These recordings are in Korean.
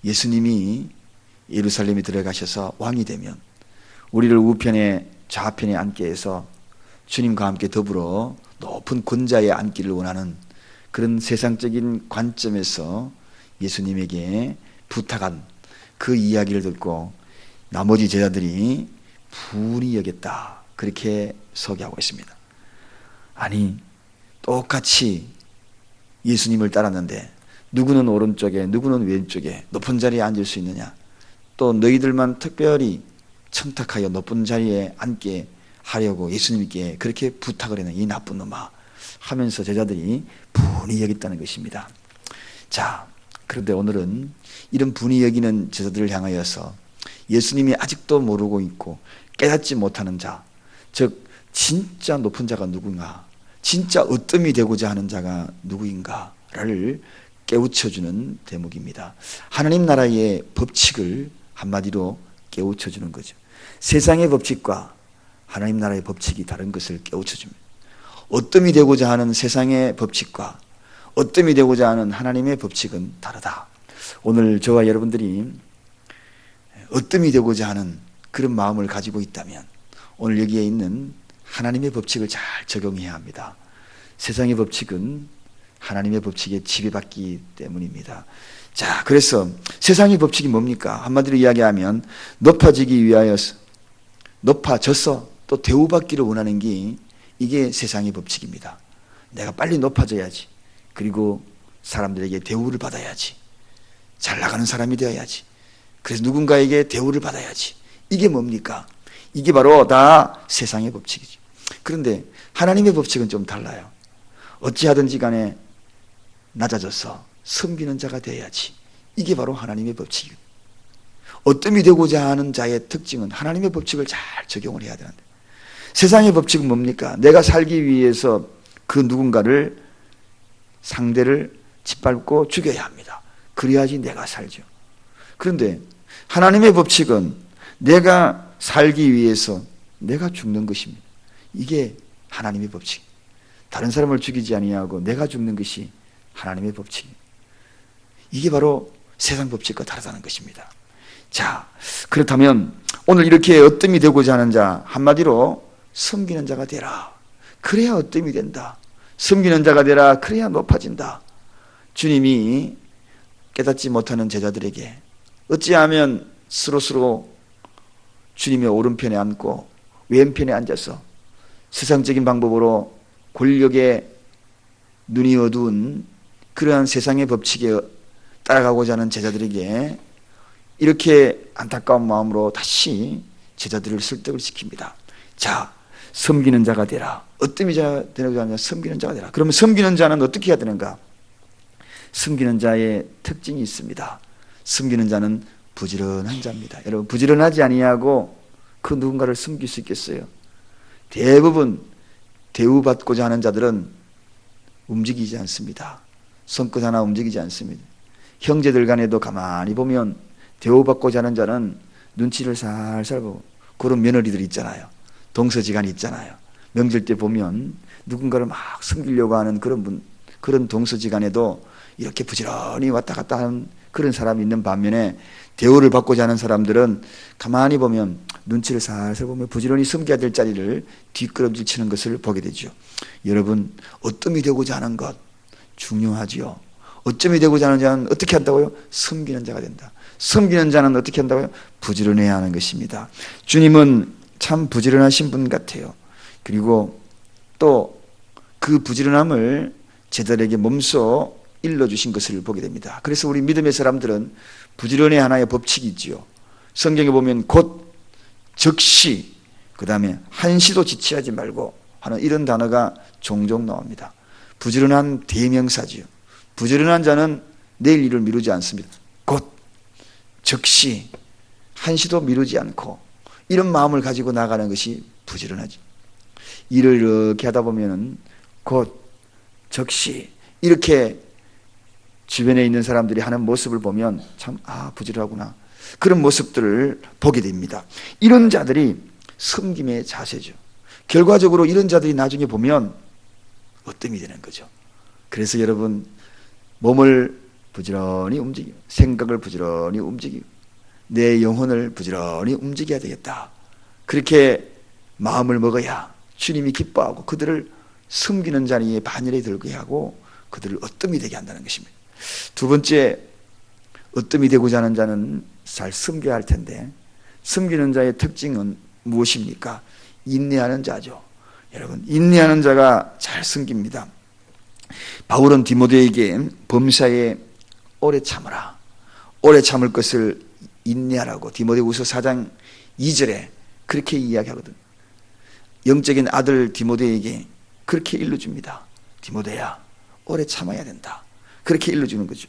예수님이 예루살렘에 들어가셔서 왕이 되면 우리를 우편에 좌편에 앉게 해서 주님과 함께 더불어 높은 권자에 앉기를 원하는 그런 세상적인 관점에서 예수님에게 부탁한 그 이야기를 듣고 나머지 제자들이 분이 여겼다, 그렇게 소개하고 있습니다. 아니, 똑같이 예수님을 따랐는데 누구는 오른쪽에 누구는 왼쪽에 높은 자리에 앉을 수 있느냐, 또 너희들만 특별히 청탁하여 높은 자리에 앉게 하려고 예수님께 그렇게 부탁을 했는 이 나쁜 놈아 하면서 제자들이 분이 여겼다는 것입니다. 자, 그런데 오늘은 이런 분이 여기는 제자들을 향하여서 예수님이 아직도 모르고 있고 깨닫지 못하는 자, 즉 진짜 높은 자가 누군가, 진짜 으뜸이 되고자 하는 자가 누구인가를 깨우쳐주는 대목입니다. 하나님 나라의 법칙을 한마디로 깨우쳐주는 거죠. 세상의 법칙과 하나님 나라의 법칙이 다른 것을 깨우쳐줍니다. 으뜸이 되고자 하는 세상의 법칙과 으뜸이 되고자 하는 하나님의 법칙은 다르다. 오늘 저와 여러분들이 으뜸이 되고자 하는 그런 마음을 가지고 있다면 오늘 여기에 있는 하나님의 법칙을 잘 적용해야 합니다. 세상의 법칙은 하나님의 법칙에 지배받기 때문입니다. 자, 그래서 세상의 법칙이 뭡니까? 한마디로 이야기하면 높아지기 위하여서, 높아져서 또 대우받기를 원하는 게 이게 세상의 법칙입니다. 내가 빨리 높아져야지, 그리고 사람들에게 대우를 받아야지, 잘 나가는 사람이 되어야지, 그래서 누군가에게 대우를 받아야지. 이게 뭡니까? 이게 바로 다 세상의 법칙이죠. 그런데 하나님의 법칙은 좀 달라요. 어찌하든지 간에 낮아져서 섬기는 자가 되어야지. 이게 바로 하나님의 법칙이에요. 어뜸이 되고자 하는 자의 특징은 하나님의 법칙을 잘 적용을 해야 되는데, 세상의 법칙은 뭡니까? 내가 살기 위해서 그 누군가를, 상대를 짓밟고 죽여야 합니다. 그래야지 내가 살죠. 그런데 하나님의 법칙은 내가 살기 위해서 내가 죽는 것입니다. 이게 하나님의 법칙. 다른 사람을 죽이지 아니하고 내가 죽는 것이 하나님의 법칙이에요. 이게 바로 세상 법칙과 다르다는 것입니다. 자, 그렇다면 오늘 이렇게 으뜸이 되고자 하는 자, 한마디로 섬기는 자가 되라. 그래야 으뜸이 된다. 섬기는 자가 되라. 그래야 높아진다. 주님이 깨닫지 못하는 제자들에게 어찌하면 스스로 주님의 오른편에 앉고 왼편에 앉아서 세상적인 방법으로 권력에 눈이 어두운 그러한 세상의 법칙에 따라가고자 하는 제자들에게 이렇게 안타까운 마음으로 다시 제자들을 설득을 시킵니다. 자, 섬기는 자가 되라. 으뜸이 되고자 하냐? 섬기는 자가 되라. 그러면 섬기는 자는 어떻게 해야 되는가? 섬기는 자의 특징이 있습니다. 섬기는 자는 부지런한 자입니다. 여러분, 부지런하지 아니하고 그 누군가를 섬길 수 있겠어요? 대부분 대우받고자 하는 자들은 움직이지 않습니다. 손끝 하나 움직이지 않습니다. 형제들 간에도 가만히 보면 대우받고자 하는 자는 눈치를 살살 보고, 그런 며느리들 있잖아요. 동서지간이 있잖아요. 명절 때 보면 누군가를 막 섬기려고 하는 그런 동서지간에도 이렇게 부지런히 왔다 갔다 하는 그런 사람이 있는 반면에 대우를 받고자 하는 사람들은 가만히 보면 눈치를 살살 보며 부지런히 섬겨야 될 자리를 뒷걸음질 치는 것을 보게 되죠. 여러분, 어뜸이 되고자 하는 것 중요하지요. 어점이 되고자 하는 자는 어떻게 한다고요? 섬기는 자가 된다. 섬기는 자는 어떻게 한다고요? 부지런해야 하는 것입니다. 주님은 참 부지런하신 분 같아요. 그리고 또 그 부지런함을 제자들에게 몸소 일러주신 것을 보게 됩니다. 그래서 우리 믿음의 사람들은 부지런의 하나의 법칙이 있지요. 성경에 보면 곧, 즉시, 그 다음에 한시도 지체하지 말고 하는 이런 단어가 종종 나옵니다. 부지런한 대명사지요. 부지런한 자는 내일 일을 미루지 않습니다. 곧, 즉시, 한시도 미루지 않고 이런 마음을 가지고 나가는 것이 부지런하죠. 일을 이렇게 하다 보면은 곧, 즉시 이렇게 주변에 있는 사람들이 하는 모습을 보면 참, 부지런하구나. 그런 모습들을 보게 됩니다. 이런 자들이 섬김의 자세죠. 결과적으로 이런 자들이 나중에 보면 어뜸이 되는 거죠. 그래서 여러분, 몸을 부지런히 움직이고, 생각을 부지런히 움직이고, 내 영혼을 부지런히 움직여야 되겠다. 그렇게 마음을 먹어야 주님이 기뻐하고 그들을 섬기는 자리에 반열에 들게 하고 그들을 어뜸이 되게 한다는 것입니다. 두 번째, 어뜸이 되고자 하는 자는 잘 섬겨야 할 텐데, 섬기는 자의 특징은 무엇입니까? 인내하는 자죠. 여러분, 인내하는 자가 잘 섬깁니다. 바울은 디모데에게 범사에 오래 참으라, 오래 참을 것을 인내하라고 디모데후서 4장 2절에 그렇게 이야기하거든요. 영적인 아들 디모데에게 그렇게 일러줍니다. 디모데야, 오래 참아야 된다. 그렇게 일러주는 거죠.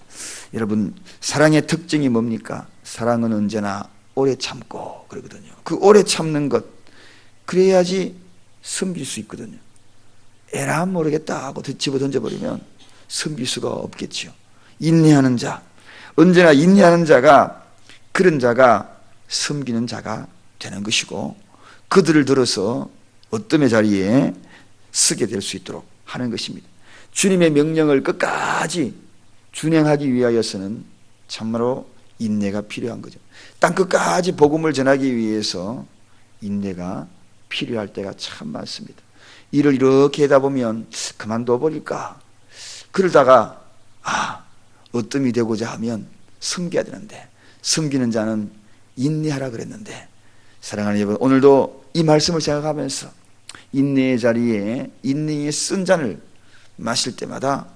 여러분, 사랑의 특징이 뭡니까? 사랑은 언제나 오래 참고 그러거든요. 그 오래 참는 것, 그래야지 섬길 수 있거든요. 에라 모르겠다 하고 집어 던져버리면 섬길 수가 없겠죠. 인내하는 자, 언제나 인내하는 자가, 그런 자가 섬기는 자가 되는 것이고, 그들을 들어서 어뜸의 자리에 서게 될 수 있도록 하는 것입니다. 주님의 명령을 끝까지 준행하기 위하여서는 참으로 인내가 필요한 거죠. 땅 끝까지 복음을 전하기 위해서 인내가 필요할 때가 참 많습니다. 일을 이렇게 하다 보면 그만둬 버릴까, 그러다가 어뜸이 되고자 하면 섬겨야 되는데, 섬기는 자는 인내하라 그랬는데, 사랑하는 여러분, 오늘도 이 말씀을 생각하면서 인내의 자리에 인내의 쓴 잔을 마실 때마다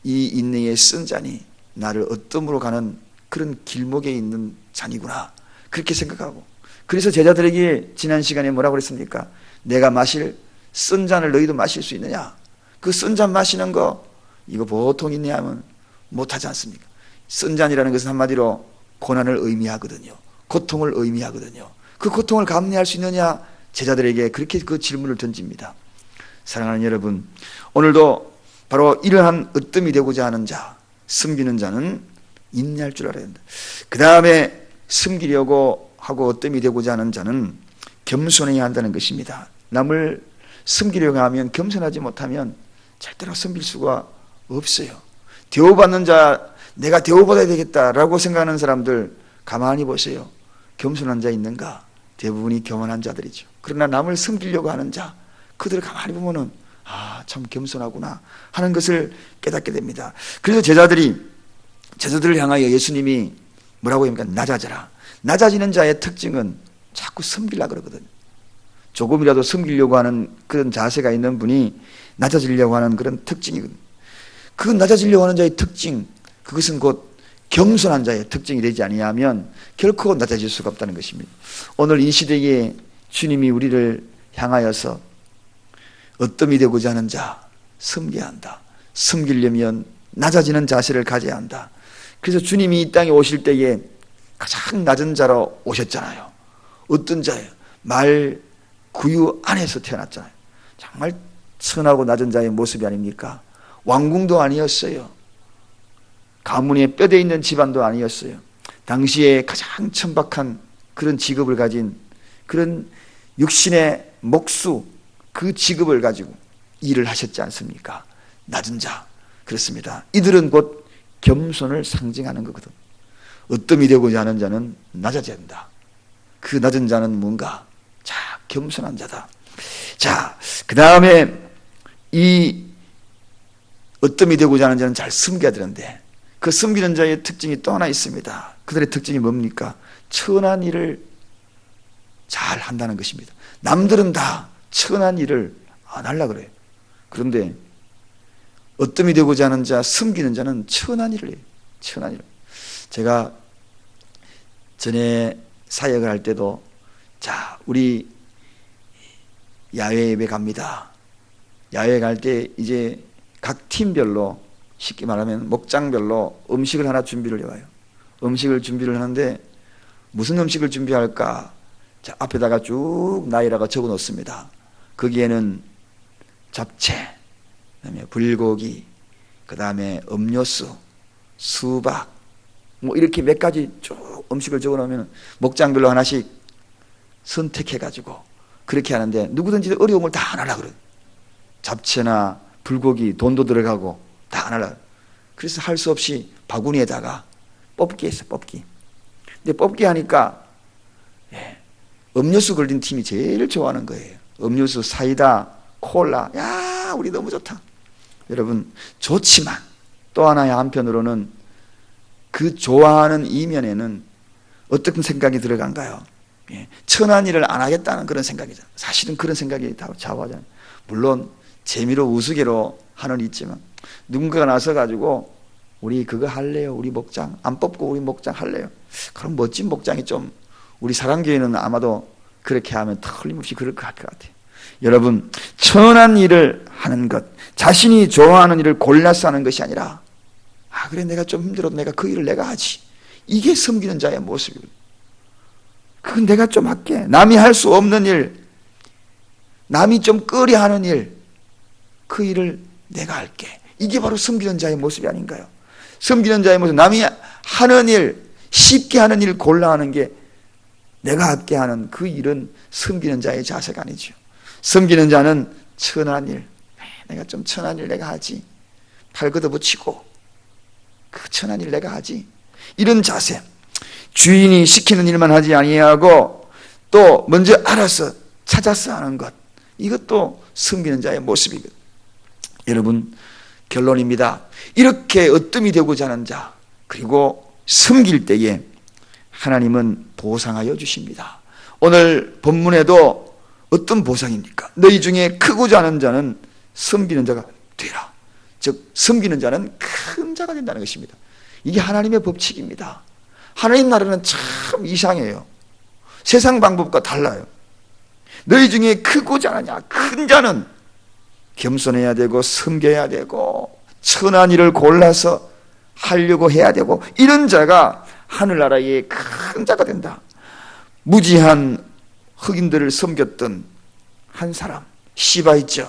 이 인내의 쓴 잔이 나를 어뜸으로 가는 그런 길목에 있는 잔이구나, 그렇게 생각하고, 그래서 제자들에게 지난 시간에 뭐라고 그랬습니까? 내가 마실 쓴 잔을 너희도 마실 수 있느냐? 그 쓴 잔 마시는 거, 이거 보통 인내하면 못하지 않습니까? 쓴 잔이라는 것은 한마디로 고난을 의미하거든요. 고통을 의미하거든요. 그 고통을 감내할 수 있느냐? 제자들에게 그렇게 그 질문을 던집니다. 사랑하는 여러분, 오늘도 바로 이러한 으뜸이 되고자 하는 자, 섬기는 자는 인내할 줄 알아야 된다. 그 다음에 섬기려고 하고 으뜸이 되고자 하는 자는 겸손해야 한다는 것입니다. 남을 섬기려고 하면, 겸손하지 못하면 절대로 섬길 수가 없어요. 대우받는 자, 내가 대우받아야 되겠다라고 생각하는 사람들 가만히 보세요. 겸손한 자 있는가? 대부분이 교만한 자들이죠. 그러나 남을 섬기려고 하는 자, 그들을 가만히 보면은 참 겸손하구나 하는 것을 깨닫게 됩니다. 그래서 제자들을 향하여 예수님이 뭐라고 합니까? 낮아져라. 낮아지는 자의 특징은 자꾸 섬기려고 그러거든요. 조금이라도 섬기려고 하는 그런 자세가 있는 분이 낮아지려고 하는 그런 특징이거든요. 그 낮아지려고 하는 자의 특징, 그것은 곧 겸손한 자의 특징이 되지 아니하면 결코 낮아질 수가 없다는 것입니다. 오늘 이 시대에 주님이 우리를 향하여서 어뜸이 되고자 하는 자, 섬겨야 한다. 섬기려면 낮아지는 자세를 가져야 한다. 그래서 주님이 이 땅에 오실 때에 가장 낮은 자로 오셨잖아요. 어떤 자예요? 말 구유 안에서 태어났잖아요. 정말 선하고 낮은 자의 모습이 아닙니까? 왕궁도 아니었어요. 가문에 뼈대 있는 집안도 아니었어요. 당시에 가장 천박한 그런 직업을 가진, 그런 육신의 목수, 그 직업을 가지고 일을 하셨지 않습니까? 낮은 자. 그렇습니다. 이들은 곧 겸손을 상징하는 거거든. 어뜸이 되고자 하는 자는 낮아져야 한다. 그 낮은 자는 뭔가? 자, 겸손한 자다. 자, 그 다음에 이 어뜸이 되고자 하는 자는 잘 섬겨야 되는데, 그 섬기는 자의 특징이 또 하나 있습니다. 그들의 특징이 뭡니까? 천한 일을 잘 한다는 것입니다. 남들은 다 천한 일을 안 하려고 그래요. 그런데 어뜸이 되고자 하는 자, 섬기는 자는 천한 일을 해요. 천한 일을. 제가 전에 사역을 할 때도, 자, 우리 야외 예배 갑니다. 야외 갈 때 이제 각 팀별로, 쉽게 말하면 목장별로 음식을 하나 준비를 해와요. 음식을 준비를 하는데 무슨 음식을 준비할까? 자, 앞에다가 쭉 나열하고 적어 놓습니다. 거기에는 잡채, 그다음에 불고기, 그다음에 음료수, 수박, 뭐 이렇게 몇 가지 쭉 음식을 적어 놓으면 목장별로 하나씩 선택해 가지고 그렇게 하는데, 누구든지 어려운 걸 다 안 하려고 그래요. 잡채나 불고기, 돈도 들어가고 다 안 하려고. 그래서 할 수 없이 바구니에다가 뽑기 했어, 뽑기. 근데 뽑기 하니까 음료수 걸린 팀이 제일 좋아하는 거예요. 음료수, 사이다, 콜라. 야, 우리 너무 좋다. 여러분, 좋지만 또 하나의 한편으로는 그 좋아하는 이면에는 어떤 생각이 들어간가요? 천한 일을 안 하겠다는 그런 생각이죠. 사실은 그런 생각이 다 좌우하잖아요. 물론 재미로 우스개로 하는 있지만 누군가가 나서 가지고 우리 그거 할래요? 우리 목장 안 뽑고 우리 목장 할래요? 그럼 멋진 목장이 좀 우리 사랑교회는 아마도 그렇게 하면 틀림없이 그럴 것 같아요. 여러분, 천한 일을 하는 것, 자신이 좋아하는 일을 골라서 하는 것이 아니라 그래 내가 좀 힘들어도 내가 그 일을 내가 하지. 이게 섬기는 자의 모습이거든요. 그건 내가 좀 할게. 남이 할 수 없는 일, 남이 좀 꺼려하는 일, 그 일을 내가 할게. 이게 바로 섬기는 자의 모습이 아닌가요? 섬기는 자의 모습, 남이 하는 일, 쉽게 하는 일 골라하는 게 내가 할게 하는 그 일은 섬기는 자의 자세가 아니죠. 섬기는 자는 천한 일, 내가 좀 천한 일 내가 하지. 팔 걷어붙이고 그 천한 일 내가 하지. 이런 자세, 주인이 시키는 일만 하지 아니하고 또 먼저 알아서 찾아서 하는 것, 이것도 섬기는 자의 모습이거든요. 여러분, 결론입니다. 이렇게 으뜸이 되고자 하는 자, 그리고 섬길 때에 하나님은 보상하여 주십니다. 오늘 본문에도 어떤 보상입니까? 너희 중에 크고자 하는 자는 섬기는 자가 되라. 즉 섬기는 자는 큰 자가 된다는 것입니다. 이게 하나님의 법칙입니다. 하나님 나라는 참 이상해요. 세상 방법과 달라요. 너희 중에 크고자 하느냐, 큰 자는 겸손해야 되고 섬겨야 되고 천한 일을 골라서 하려고 해야 되고, 이런 자가 하늘나라의 큰 자가 된다. 무지한 흑인들을 섬겼던 한 사람, 시바이츠.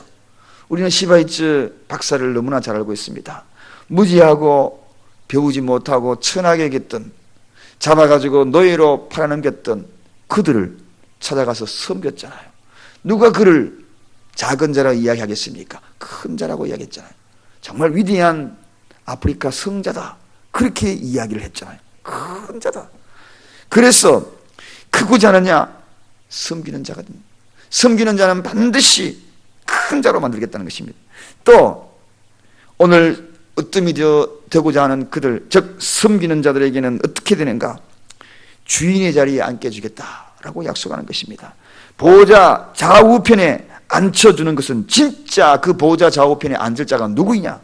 우리는 시바이츠 박사를 너무나 잘 알고 있습니다. 무지하고 배우지 못하고 천하게 겼던, 잡아가지고 노예로 팔아넘겼던 그들을 찾아가서 섬겼잖아요. 누가 그를 작은 자라고 이야기하겠습니까? 큰 자라고 이야기했잖아요. 정말 위대한 아프리카 성자다, 그렇게 이야기를 했잖아요. 큰 자다. 그래서 크고자 하느냐, 섬기는 자가 됩니다. 섬기는 자는 반드시 큰 자로 만들겠다는 것입니다. 또 오늘 으뜸이 되고자 하는 그들, 즉 섬기는 자들에게는 어떻게 되는가? 주인의 자리에 앉게해주겠다라고 약속하는 것입니다. 보호자 좌우편에 앉혀주는 것은, 진짜 그 보호자 좌우편에 앉을 자가 누구이냐?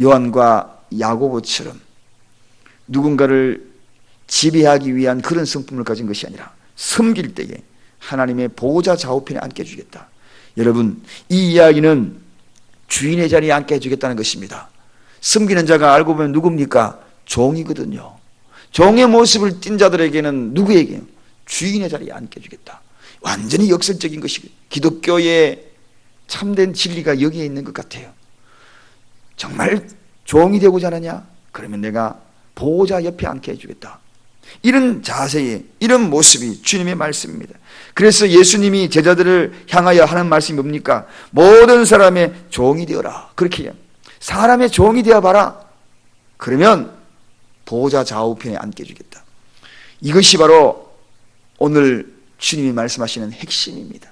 요한과 야고보처럼 누군가를 지배하기 위한 그런 성품을 가진 것이 아니라 섬길 때에 하나님의 보호자 좌우편에 앉게 해주겠다. 여러분, 이 이야기는 주인의 자리에 앉게 해주겠다는 것입니다. 섬기는 자가 알고 보면 누굽니까? 종이거든요. 종의 모습을 띈 자들에게는 누구에게요? 주인의 자리에 앉게 해주겠다. 완전히 역설적인 것이고, 기독교의 참된 진리가 여기에 있는 것 같아요. 정말 종이 되고자 하느냐? 그러면 내가 보호자 옆에 앉게 해주겠다. 이런 자세에, 이런 모습이 주님의 말씀입니다. 그래서 예수님이 제자들을 향하여 하는 말씀이 뭡니까? 모든 사람의 종이 되어라. 그렇게 해요. 사람의 종이 되어봐라. 그러면 보호자 좌우편에 앉게 해주겠다. 이것이 바로 오늘 주님이 말씀하시는 핵심입니다.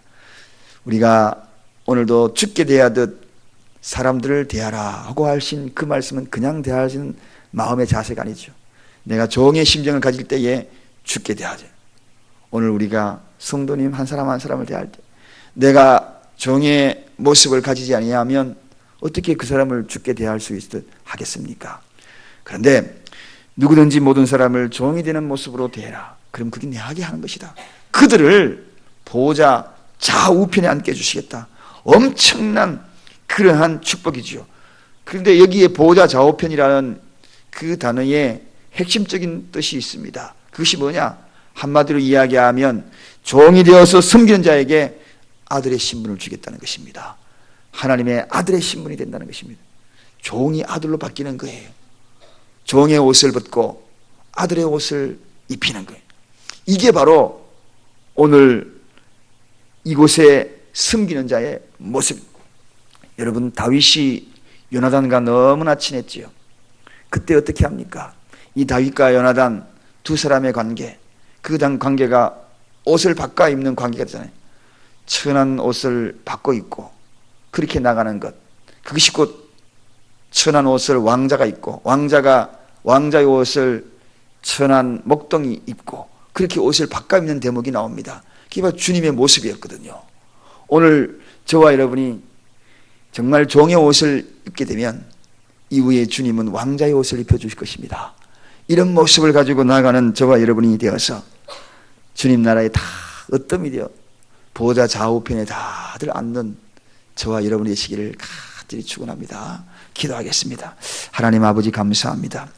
우리가 오늘도 죽게 대하듯 사람들을 대하라 하고 하신 그 말씀은 그냥 대하시는 마음의 자세가 아니죠. 내가 종의 심정을 가질 때에 죽게 대하죠. 오늘 우리가 성도님 한 사람 한 사람을 대할 때 내가 종의 모습을 가지지 아니하면 어떻게 그 사람을 죽게 대할 수 있듯 하겠습니까? 그런데 누구든지 모든 사람을 종이 되는 모습으로 대해라. 그럼 그게 내하게 하는 것이다. 그들을 보호자 좌우편에 앉게 해주시겠다. 엄청난 그러한 축복이지요. 그런데 여기에 보호자 좌우편이라는 그 단어에 핵심적인 뜻이 있습니다. 그것이 뭐냐? 한마디로 이야기하면 종이 되어서 섬기는 자에게 아들의 신분을 주겠다는 것입니다. 하나님의 아들의 신분이 된다는 것입니다. 종이 아들로 바뀌는 거예요. 종의 옷을 벗고 아들의 옷을 입히는 거예요. 이게 바로 오늘 이곳에 섬기는 자의 모습. 여러분, 다윗이 요나단과 너무나 친했지요. 그때 어떻게 합니까? 이 다윗과 요나단 두 사람의 관계, 그 관계가 옷을 바꿔 입는 관계가 되잖아요. 천한 옷을 바꿔 입고 그렇게 나가는 것, 그것이 곧 천한 옷을 왕자가 입고 왕자의 옷을 천한 목동이 입고 그렇게 옷을 바꿔 입는 대목이 나옵니다. 그게 바로 주님의 모습이었거든요. 오늘 저와 여러분이 정말 종의 옷을 입게 되면 이후에 주님은 왕자의 옷을 입혀주실 것입니다. 이런 모습을 가지고 나가는 저와 여러분이 되어서 주님 나라에 다 으뜸이 되어 보좌 좌우편에 다들 앉는 저와 여러분이 되시기를 간절히 축원합니다. 기도하겠습니다. 하나님 아버지 감사합니다.